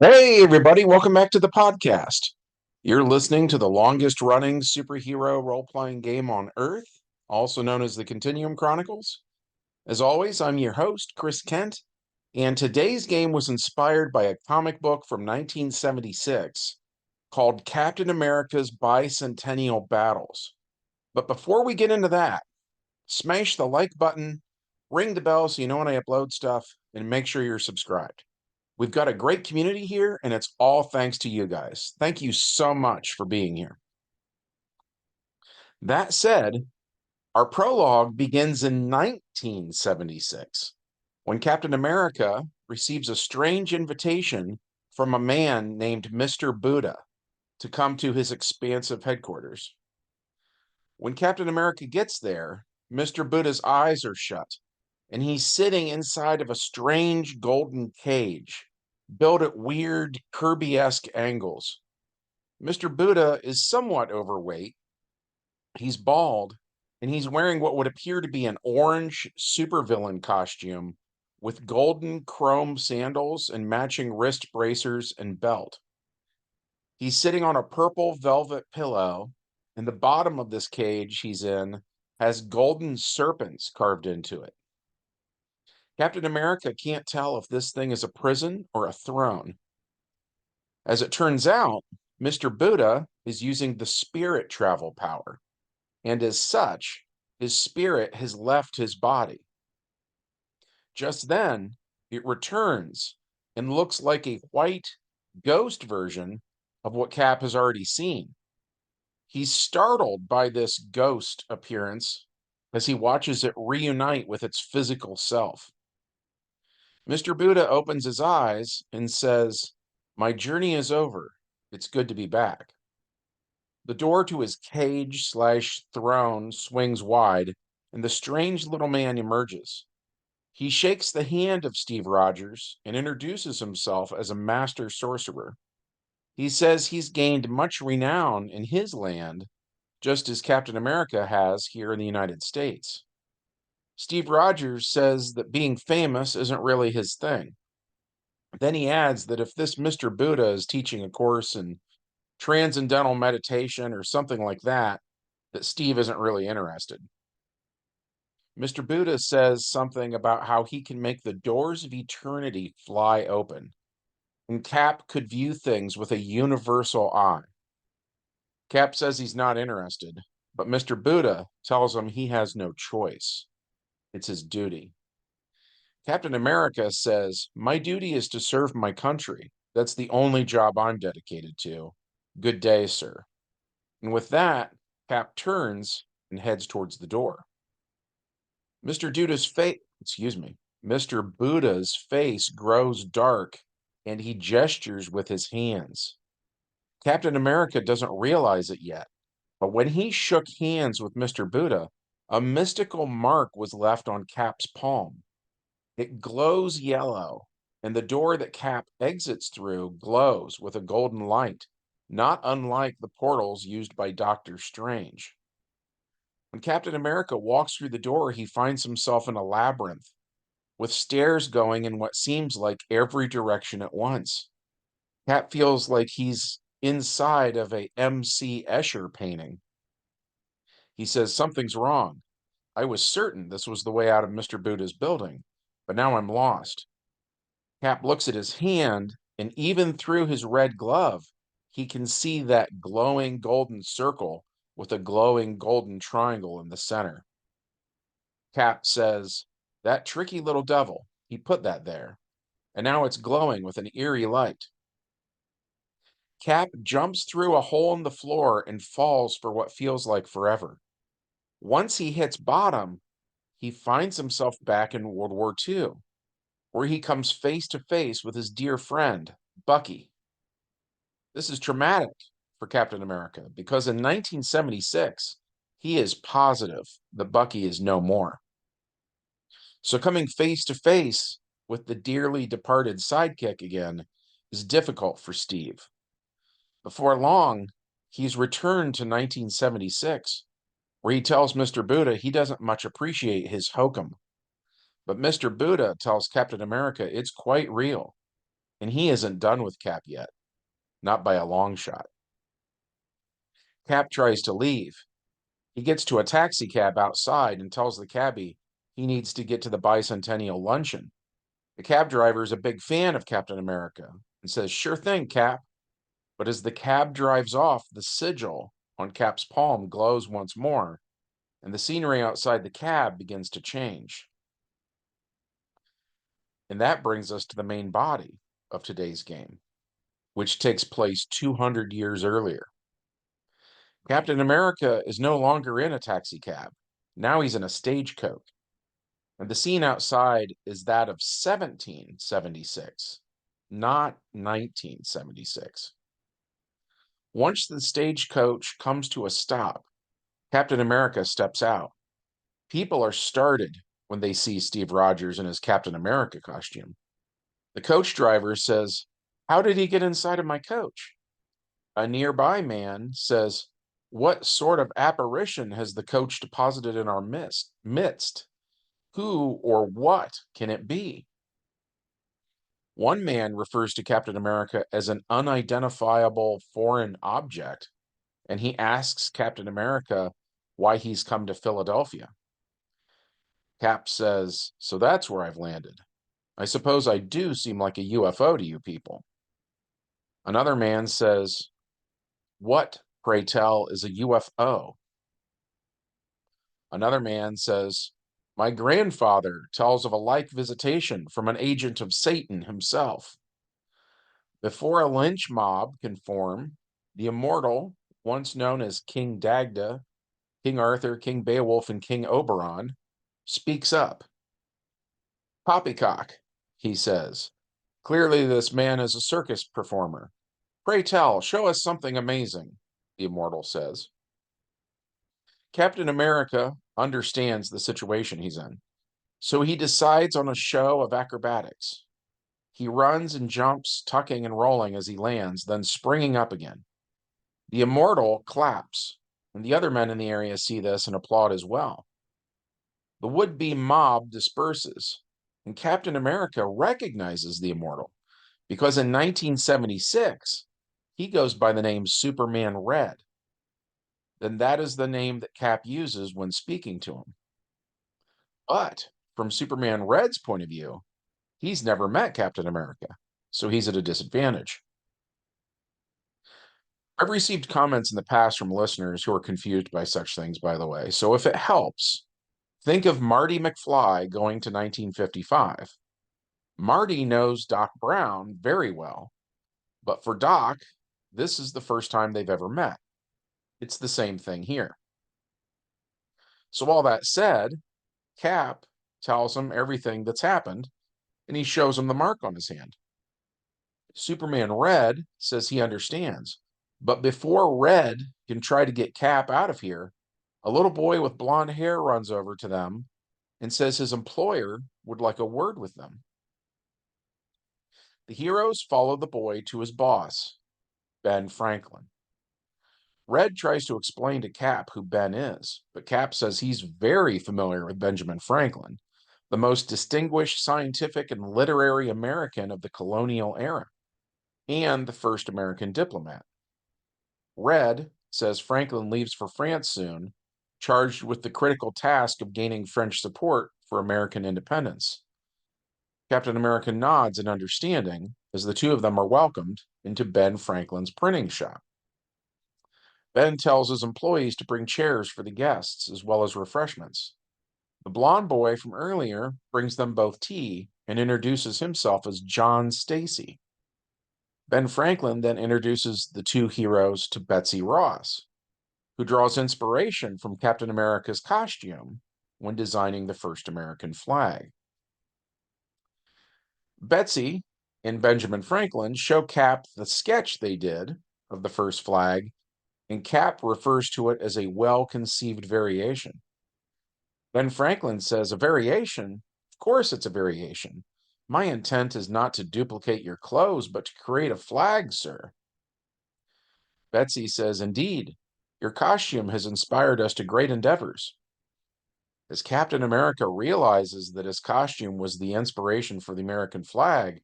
Hey, everybody, welcome back to the podcast. You're listening to the longest running superhero role playing game on Earth, also known as the Continuum Chronicles. As always, I'm your host, Chris Kent, and today's game was inspired by a comic book from 1976 called Captain America's Bicentennial Battles. But before we get into that, smash the like button, ring the bell so you know when I upload stuff, and make sure you're subscribed. We've got a great community here, and it's all thanks to you guys. Thank you so much for being here. That said, our prologue begins in 1976 when Captain America receives a strange invitation from a man named Mr. Buddha to come to his expansive headquarters. When Captain America gets there, Mr. Buddha's eyes are shut, and he's sitting inside of a strange golden cage built at weird Kirby-esque angles. Mr. Buddha is somewhat overweight. He's bald, and he's wearing what would appear to be an orange supervillain costume with golden chrome sandals and matching wrist bracers and belt. He's sitting on a purple velvet pillow, and the bottom of this cage he's in has golden serpents carved into it. Captain America can't tell if this thing is a prison or a throne. As it turns out, Mr. Buddha is using the spirit travel power, and as such, his spirit has left his body. Just then, it returns and looks like a white ghost version of what Cap has already seen. He's startled by this ghost appearance as he watches it reunite with its physical self. Mr. Buddha opens his eyes and says, "My journey is over. It's good to be back." The door to his cage/throne swings wide, and the strange little man emerges. He shakes the hand of Steve Rogers and introduces himself as a master sorcerer. He says he's gained much renown in his land, just as Captain America has here in the United States. Steve Rogers says that being famous isn't really his thing. Then he adds that if this Mr. Buddha is teaching a course in transcendental meditation or something like that, that Steve isn't really interested. Mr. Buddha says something about how he can make the doors of eternity fly open, and Cap could view things with a universal eye. Cap says he's not interested, but Mr. Buddha tells him he has no choice. It's his duty. Captain America says, "My duty is to serve my country. That's the only job I'm dedicated to. Good day, sir." And with that, Cap turns and heads towards the door. Mr. Mr. Buddha's face grows dark and he gestures with his hands. Captain America doesn't realize it yet, but when he shook hands with Mr. Buddha, a mystical mark was left on Cap's palm. It glows yellow, and the door that Cap exits through glows with a golden light, not unlike the portals used by Doctor Strange. When Captain America walks through the door, he finds himself in a labyrinth with stairs going in what seems like every direction at once. Cap feels like he's inside of a M.C. Escher painting. He says, "Something's wrong. I was certain this was the way out of Mr. Buddha's building, but now I'm lost." Cap looks at his hand, and even through his red glove, he can see that glowing golden circle with a glowing golden triangle in the center. Cap says, "That tricky little devil, he put that there, and now it's glowing with an eerie light." Cap jumps through a hole in the floor and falls for what feels like forever. Once he hits bottom, he finds himself back in World War II, where he comes face to face with his dear friend, Bucky. This is traumatic for Captain America because in 1976, he is positive that Bucky is no more. So coming face to face with the dearly departed sidekick again is difficult for Steve. Before long, he's returned to 1976, where he tells Mr. Buddha he doesn't much appreciate his hokum. But Mr. Buddha tells Captain America it's quite real, and he isn't done with Cap yet, not by a long shot. Cap tries to leave. He gets to a taxi cab outside and tells the cabbie he needs to get to the bicentennial luncheon. The cab driver is a big fan of Captain America and says, "Sure thing, Cap." But as the cab drives off, the sigil on Cap's palm glows once more, and the scenery outside the cab begins to change. And that brings us to the main body of today's game, which takes place 200 years earlier. Captain America is no longer in a taxi cab. Now he's in a stagecoach. And the scene outside is that of 1776, not 1976. Once the stagecoach comes to a stop, Captain America steps out. People are startled when they see Steve Rogers in his Captain America costume. The coach driver says, "How did he get inside of my coach?" A nearby man says, "What sort of apparition has the coach deposited in our midst? Who or what can it be?" One man refers to Captain America as an unidentifiable foreign object, and he asks Captain America why he's come to Philadelphia. Cap says, "So that's where I've landed. I suppose I do seem like a UFO to you people." Another man says, "What, pray tell, is a UFO?" Another man says, "My grandfather tells of a like visitation from an agent of Satan himself." Before a lynch mob can form, the immortal, once known as King Dagda, King Arthur, King Beowulf, and King Oberon, speaks up. "Poppycock," he says. "Clearly this man is a circus performer. Pray tell, show us something amazing," the immortal says. Captain America understands the situation he's in, so he decides on a show of acrobatics. He runs and jumps, tucking and rolling as he lands, then springing up again. The immortal claps, and the other men in the area see this and applaud as well. The would-be mob disperses, and Captain America recognizes the immortal because in 1976, he goes by the name Superman Red. Then that is the name that Cap uses when speaking to him. But from Superman Red's point of view, he's never met Captain America, so he's at a disadvantage. I've received comments in the past from listeners who are confused by such things, by the way. So if it helps, think of Marty McFly going to 1955. Marty knows Doc Brown very well, but for Doc, this is the first time they've ever met. It's the same thing here. So all that said, Cap tells him everything that's happened, and he shows him the mark on his hand. Superman Red says he understands, but before Red can try to get Cap out of here, a little boy with blonde hair runs over to them and says his employer would like a word with them. The heroes follow the boy to his boss, Ben Franklin. Red tries to explain to Cap who Ben is, but Cap says he's very familiar with Benjamin Franklin, the most distinguished scientific and literary American of the colonial era, and the first American diplomat. Red says Franklin leaves for France soon, charged with the critical task of gaining French support for American independence. Captain America nods in understanding as the two of them are welcomed into Ben Franklin's printing shop. Ben tells his employees to bring chairs for the guests as well as refreshments. The blonde boy from earlier brings them both tea and introduces himself as John Stacy. Ben Franklin then introduces the two heroes to Betsy Ross, who draws inspiration from Captain America's costume when designing the first American flag. Betsy and Benjamin Franklin show Cap the sketch they did of the first flag, and Cap refers to it as a well-conceived variation. Ben Franklin says, "A variation? Of course it's a variation. My intent is not to duplicate your clothes, but to create a flag, sir." Betsy says, "Indeed, your costume has inspired us to great endeavors." As Captain America realizes that his costume was the inspiration for the American flag,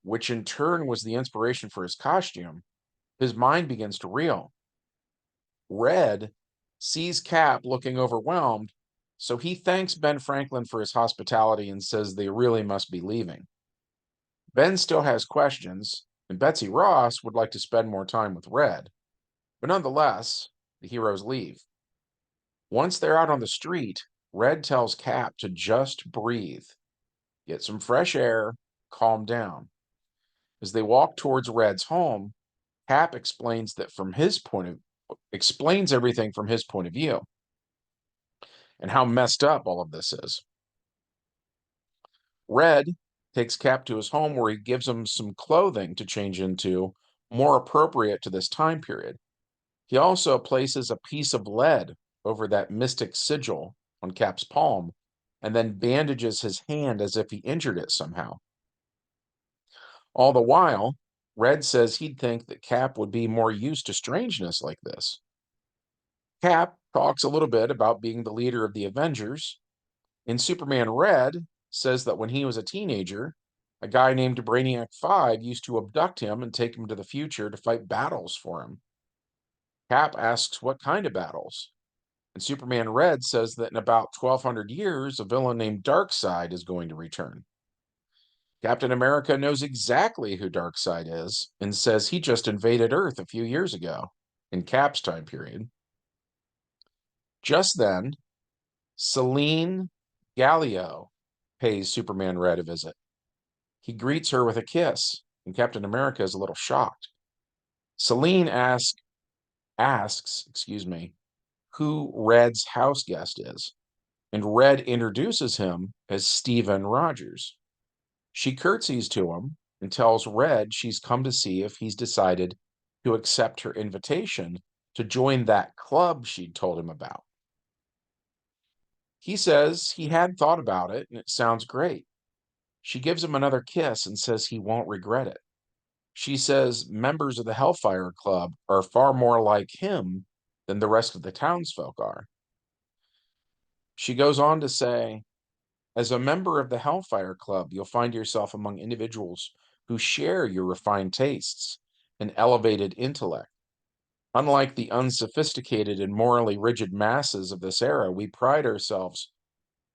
which in turn was the inspiration for his costume, his mind begins to reel. Red sees Cap looking overwhelmed, so he thanks Ben Franklin for his hospitality and says they really must be leaving. Ben still has questions, and Betsy Ross would like to spend more time with Red, but nonetheless, the heroes leave. Once they're out on the street, Red tells Cap to just breathe, get some fresh air, calm down. As they walk towards Red's home, Cap explains everything from his point of view and how messed up all of this is. Red takes Cap to his home where he gives him some clothing to change into, more appropriate to this time period. He also places a piece of lead over that mystic sigil on Cap's palm and then bandages his hand as if he injured it somehow. All the while, Red says he'd think that Cap would be more used to strangeness like this. Cap talks a little bit about being the leader of the Avengers, and Superman Red says that when he was a teenager, a guy named Brainiac 5 used to abduct him and take him to the future to fight battles for him. Cap asks what kind of battles, and Superman Red says that in about 1200 years, a villain named Darkseid is going to return. Captain America knows exactly who Darkseid is and says he just invaded Earth a few years ago, in Cap's time period. Just then, Selene Gallio pays Superman Red a visit. He greets her with a kiss, and Captain America is a little shocked. Selene asks, who Red's house guest is, and Red introduces him as Stephen Rogers. She curtsies to him and tells Red she's come to see if he's decided to accept her invitation to join that club she'd told him about. He says he had thought about it and it sounds great. She gives him another kiss and says he won't regret it. She says members of the Hellfire Club are far more like him than the rest of the townsfolk are. She goes on to say, as a member of the Hellfire Club, you'll find yourself among individuals who share your refined tastes and elevated intellect. Unlike the unsophisticated and morally rigid masses of this era, we pride ourselves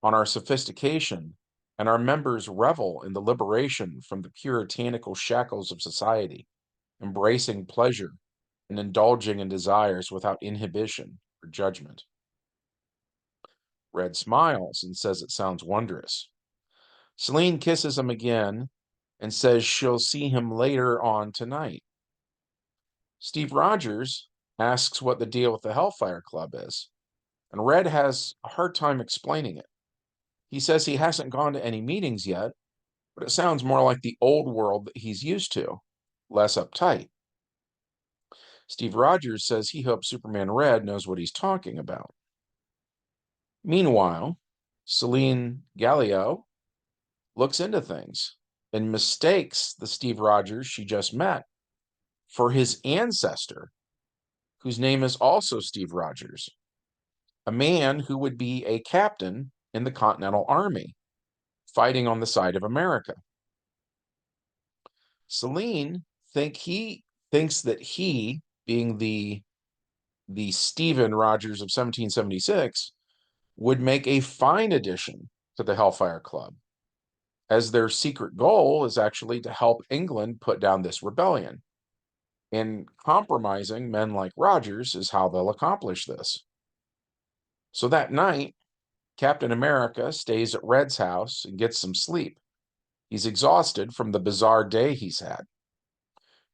on our sophistication, and our members revel in the liberation from the puritanical shackles of society, embracing pleasure and indulging in desires without inhibition or judgment. Red smiles and says it sounds wondrous. Selene kisses him again and says she'll see him later on tonight. Steve Rogers asks what the deal with the Hellfire Club is, and Red has a hard time explaining it. He says he hasn't gone to any meetings yet, but it sounds more like the old world that he's used to, less uptight. Steve Rogers says he hopes Superman Red knows what he's talking about. Meanwhile, Selene Gallio looks into things and mistakes the Steve Rogers she just met for his ancestor, whose name is also Steve Rogers, a man who would be a captain in the Continental Army, fighting on the side of America. Selene thinks that he, being the Stephen Rogers of 1776, would make a fine addition to the Hellfire Club, as their secret goal is actually to help England put down this rebellion. And compromising men like Rogers is how they'll accomplish this. So that night, Captain America stays at Red's house and gets some sleep. He's exhausted from the bizarre day he's had.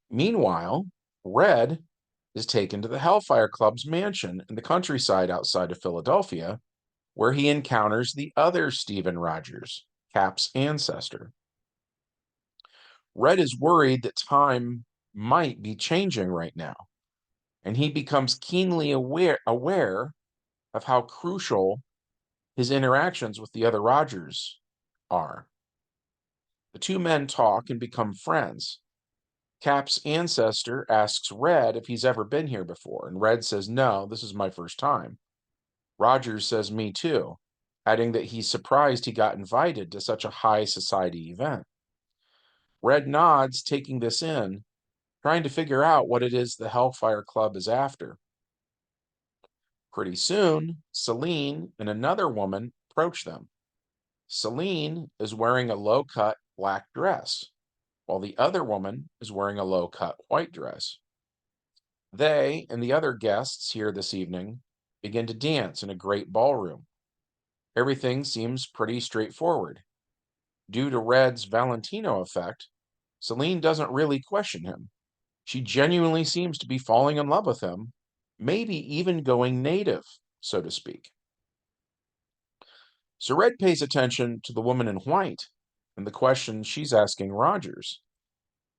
Meanwhile, Red is taken to the Hellfire Club's mansion in the countryside outside of Philadelphia, where he encounters the other Stephen Rogers, Cap's ancestor. Red is worried that time might be changing right now, and he becomes keenly aware of how crucial his interactions with the other Rogers are. The two men talk and become friends. Cap's ancestor asks Red if he's ever been here before, and Red says, no, this is my first time. Rogers says, me too. adding that he's surprised he got invited to such a high society event. Red nods, taking this in, trying to figure out what it is the Hellfire Club is after. Pretty soon, Celine and another woman approach them. Celine is wearing a low-cut black dress, while the other woman is wearing a low-cut white dress. They and the other guests here this evening begin to dance in a great ballroom. Everything seems pretty straightforward. Due to Red's Valentino effect, Celine doesn't really question him. She genuinely seems to be falling in love with him, maybe even going native, so to speak. So Red pays attention to the woman in white and the questions she's asking Rogers.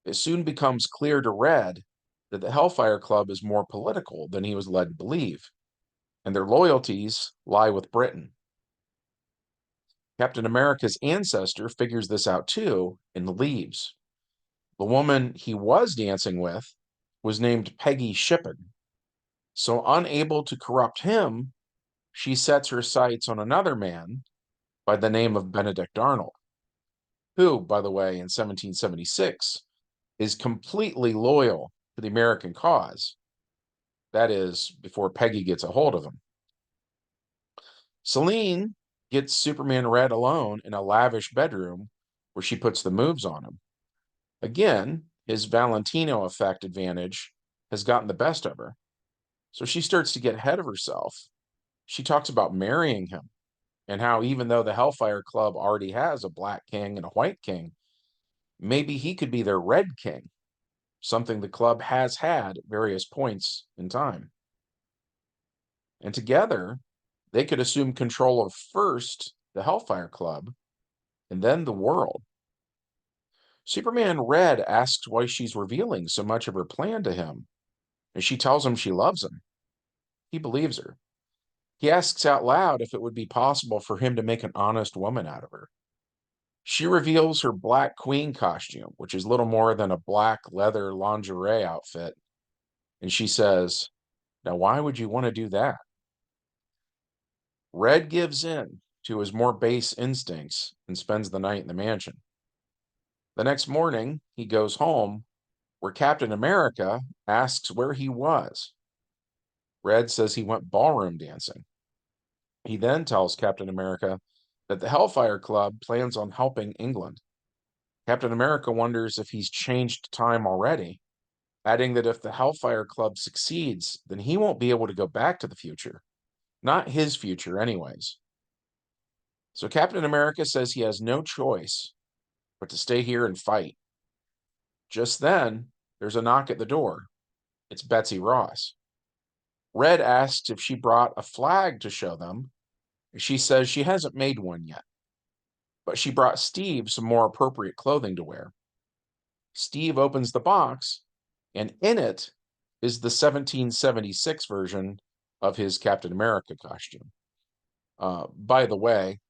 It soon becomes clear to Red that the Hellfire Club is more political than he was led to believe, and their loyalties lie with Britain. Captain America's ancestor figures this out too and leaves. The woman he was dancing with was named Peggy Shippen. So, unable to corrupt him, she sets her sights on another man by the name of Benedict Arnold, who, by the way, in 1776, is completely loyal to the American cause. That is, before Peggy gets a hold of him. Celine gets Superman Red alone in a lavish bedroom where she puts the moves on him. Again, his Valentino effect advantage has gotten the best of her. So she starts to get ahead of herself. She talks about marrying him and how even though the Hellfire Club already has a black king and a white king, maybe he could be their red king, something the club has had at various points in time. And together, they could assume control of first the Hellfire Club and then the world. Superman Red asks why she's revealing so much of her plan to him, and she tells him she loves him. He believes her. He asks out loud if it would be possible for him to make an honest woman out of her. She reveals her Black Queen costume, which is little more than a black leather lingerie outfit, and she says, "Now, why would you want to do that?" Red gives in to his more base instincts and spends the night in the mansion. The next morning, he goes home, where Captain America asks where he was. Red says he went ballroom dancing. He then tells Captain America that the Hellfire Club plans on helping England. Captain America wonders if he's changed time already, adding that if the Hellfire Club succeeds, then he won't be able to go back to the future. Not his future, anyways. So Captain America says he has no choice but to stay here and fight. Just then, there's a knock at the door. It's Betsy Ross. Red asks if she brought a flag to show them. She says she hasn't made one yet, but she brought Steve some more appropriate clothing to wear. Steve opens the box, and in it is the 1776 version of his Captain America costume. By the way,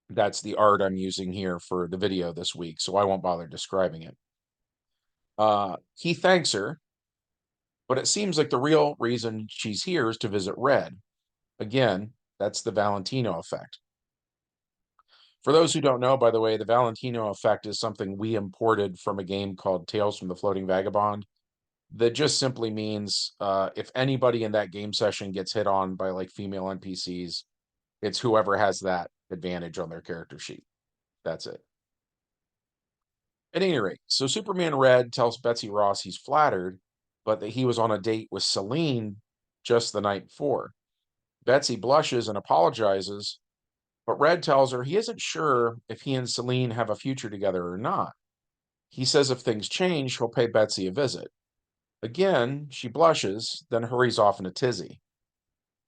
that's the art I'm using here for the video this week, so I won't bother describing it. He thanks her, but it seems like the real reason she's here is to visit Red. Again, that's the Valentino effect. For those who don't know, by the way, the Valentino effect is something we imported from a game called Tales from the Floating Vagabond that just simply means if anybody in that game session gets hit on by like female NPCs, it's whoever has that advantage on their character sheet. That's it. At any rate, so Superman Red tells Betsy Ross he's flattered, but that he was on a date with Celine just the night before. Betsy blushes and apologizes, but Red tells her he isn't sure if he and Celine have a future together or not. He says if things change, he'll pay Betsy a visit. Again, she blushes, then hurries off in a tizzy.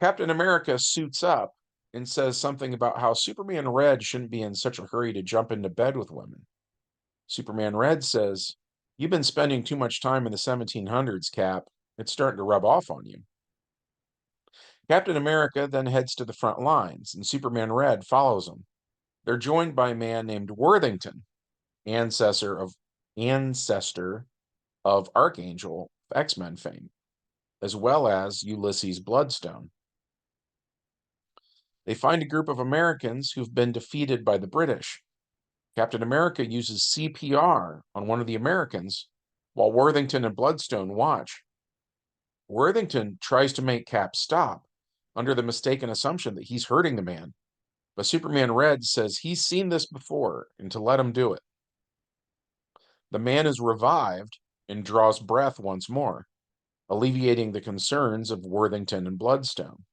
Captain America suits up and says something about how Superman Red shouldn't be in such a hurry to jump into bed with women. Superman Red says, "You've been spending too much time in the 1700s, Cap. It's starting to rub off on you." Captain America then heads to the front lines, and Superman Red follows him. They're joined by a man named Worthington, ancestor of Archangel X-Men fame, as well as Ulysses Bloodstone. They find a group of Americans who've been defeated by the British. Captain America uses CPR on one of the Americans while Worthington and Bloodstone watch. Worthington tries to make Cap stop under the mistaken assumption that he's hurting the man, but Superman Red says he's seen this before and to let him do it. The man is revived and draws breath once more, alleviating the concerns of Worthington and Bloodstone.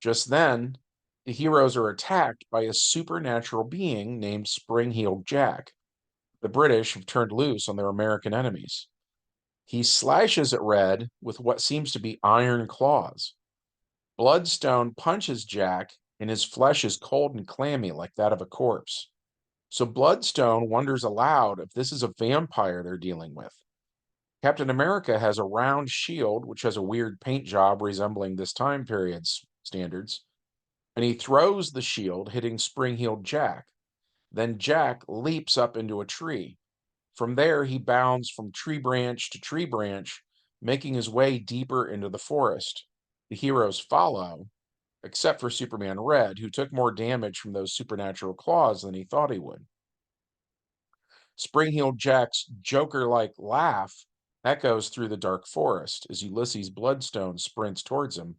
Just then, the heroes are attacked by a supernatural being named Spring-Heeled Jack. The British have turned loose on their American enemies. He slashes at Red with what seems to be iron claws. Bloodstone punches Jack, and his flesh is cold and clammy like that of a corpse. So Bloodstone wonders aloud if this is a vampire they're dealing with. Captain America has a round shield, which has a weird paint job resembling this time period's standards, and he throws the shield, hitting Spring-Heeled Jack. Then Jack leaps up into a tree. From there, he bounds from tree branch to tree branch, making his way deeper into the forest. The heroes follow, except for Superman Red, who took more damage from those supernatural claws than he thought he would. Spring-Heeled Jack's Joker-like laugh echoes through the dark forest as Ulysses Bloodstone sprints towards him,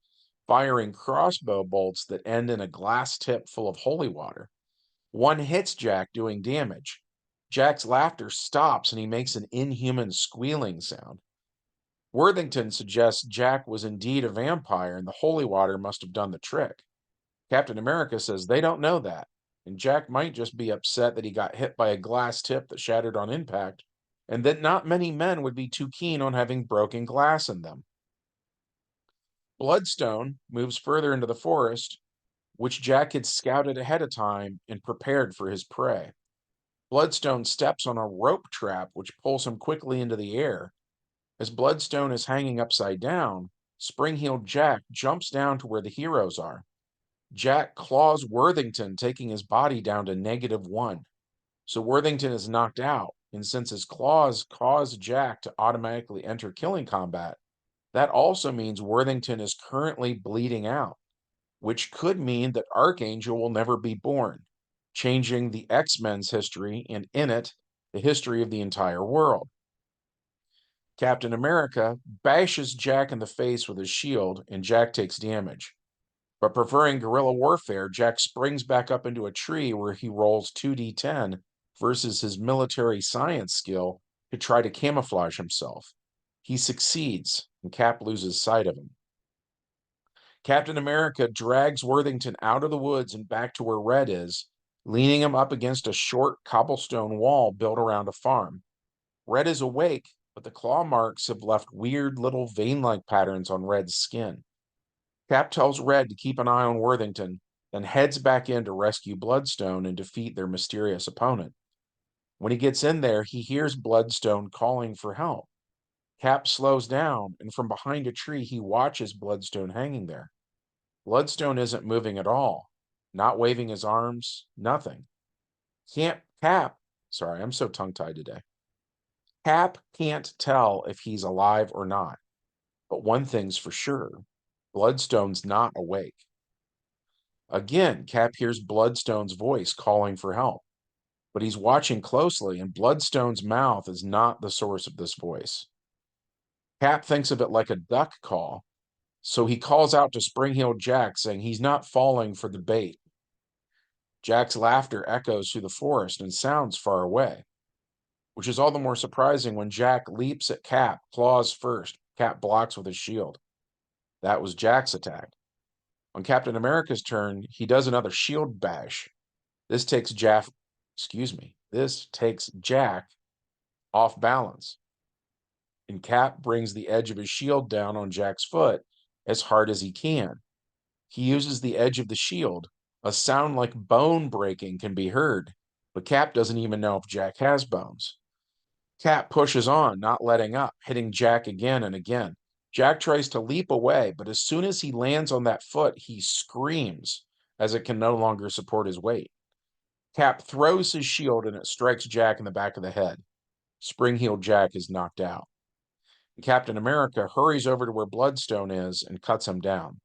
firing crossbow bolts that end in a glass tip full of holy water. One hits Jack, doing damage. Jack's laughter stops and he makes an inhuman squealing sound. Worthington suggests Jack was indeed a vampire and the holy water must have done the trick. Captain America says they don't know that, and Jack might just be upset that he got hit by a glass tip that shattered on impact, and that not many men would be too keen on having broken glass in them. Bloodstone moves further into the forest, which Jack had scouted ahead of time and prepared for his prey. Bloodstone steps on a rope trap, which pulls him quickly into the air. As Bloodstone is hanging upside down, Spring-Heeled Jack jumps down to where the heroes are. Jack claws Worthington, taking his body down to -1. So Worthington is knocked out, and since his claws cause Jack to automatically enter killing combat, that also means Worthington is currently bleeding out, which could mean that Archangel will never be born, changing the X-Men's history and in it, the history of the entire world. Captain America bashes Jack in the face with his shield, and Jack takes damage. But preferring guerrilla warfare, Jack springs back up into a tree where he rolls 2d10 versus his military science skill to try to camouflage himself. He succeeds, and Cap loses sight of him. Captain America drags Worthington out of the woods and back to where Red is, leaning him up against a short cobblestone wall built around a farm. Red is awake, but the claw marks have left weird little vein-like patterns on Red's skin. Cap tells Red to keep an eye on Worthington, then heads back in to rescue Bloodstone and defeat their mysterious opponent. When he gets in there, he hears Bloodstone calling for help. Cap slows down, and from behind a tree, he watches Bloodstone hanging there. Bloodstone isn't moving at all, not waving his arms, nothing. Sorry, I'm so tongue-tied today. Cap can't tell if he's alive or not, but one thing's for sure. Bloodstone's not awake. Again, Cap hears Bloodstone's voice calling for help, but he's watching closely, and Bloodstone's mouth is not the source of this voice. Cap thinks of it like a duck call, so he calls out to Spring-Heeled Jack, saying he's not falling for the bait. Jack's laughter echoes through the forest and sounds far away, which is all the more surprising when Jack leaps at Cap, claws first. Cap blocks with his shield. That was Jack's attack. On Captain America's turn, he does another shield bash. This takes Jack off balance. And Cap brings the edge of his shield down on Jack's foot as hard as he can. He uses the edge of the shield. A sound like bone breaking can be heard, but Cap doesn't even know if Jack has bones. Cap pushes on, not letting up, hitting Jack again and again. Jack tries to leap away, but as soon as he lands on that foot, he screams as it can no longer support his weight. Cap throws his shield and it strikes Jack in the back of the head. Spring-Heeled Jack is knocked out. Captain America hurries over to where Bloodstone is and cuts him down.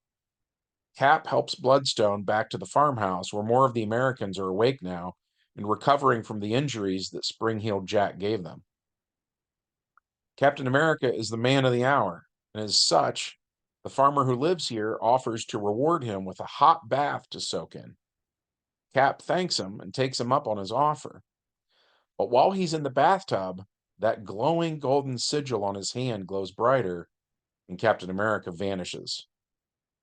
Cap helps Bloodstone back to the farmhouse where more of the Americans are awake now and recovering from the injuries that Spring-Heeled Jack gave them. Captain America is the man of the hour, and as such, the farmer who lives here offers to reward him with a hot bath to soak in. Cap thanks him and takes him up on his offer. But while he's in the bathtub, that glowing golden sigil on his hand glows brighter, and Captain America vanishes,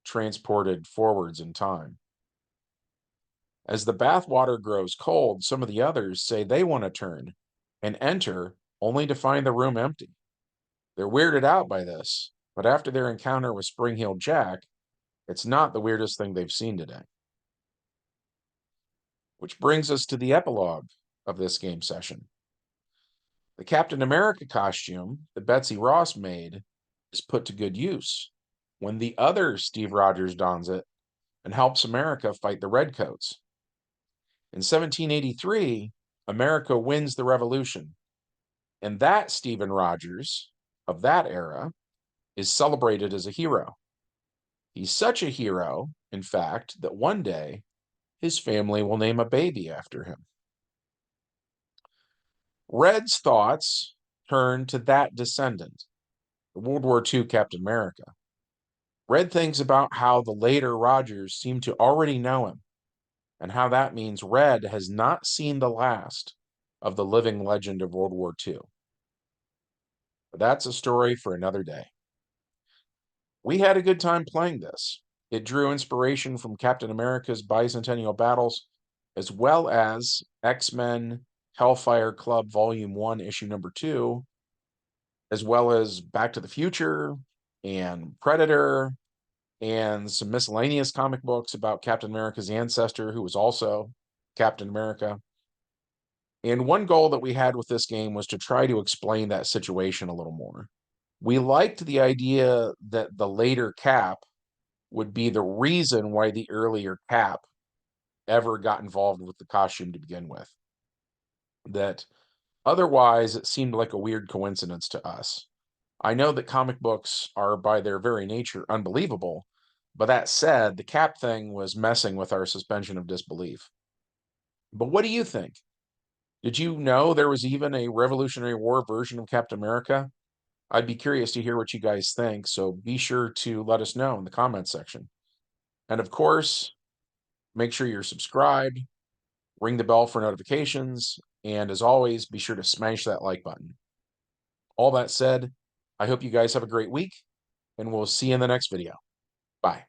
transported forwards in time. As the bathwater grows cold, some of the others say they want to turn and enter, only to find the room empty. They're weirded out by this, but after their encounter with Spring-Heeled Jack, it's not the weirdest thing they've seen today. Which brings us to the epilogue of this game session. The Captain America costume that Betsy Ross made is put to good use when the other Steve Rogers dons it and helps America fight the Redcoats. In 1783, America wins the Revolution, and that Stephen Rogers of that era is celebrated as a hero. He's such a hero, in fact, that one day his family will name a baby after him. Red's thoughts turn to that descendant, the World War II Captain America. Red thinks about how the later Rogers seem to already know him, and how that means Red has not seen the last of the living legend of World War II. But that's a story for another day. We had a good time playing this. It drew inspiration from Captain America's bicentennial battles, as well as X-Men Hellfire Club Volume 1, Issue number 2, as well as Back to the Future and Predator and some miscellaneous comic books about Captain America's ancestor, who was also Captain America. And one goal that we had with this game was to try to explain that situation a little more. We liked the idea that the later Cap would be the reason why the earlier Cap ever got involved with the costume to begin with. That otherwise it seemed like a weird coincidence to us. I know that comic books are by their very nature unbelievable, but that said, the Cap thing was messing with our suspension of disbelief. But what do you think? Did you know there was even a Revolutionary War version of Captain America? I'd be curious to hear what you guys think, so be sure to let us know in the comments section. And of course, make sure you're subscribed, ring the bell for notifications, and as always, be sure to smash that like button. All that said, I hope you guys have a great week, and we'll see you in the next video. Bye.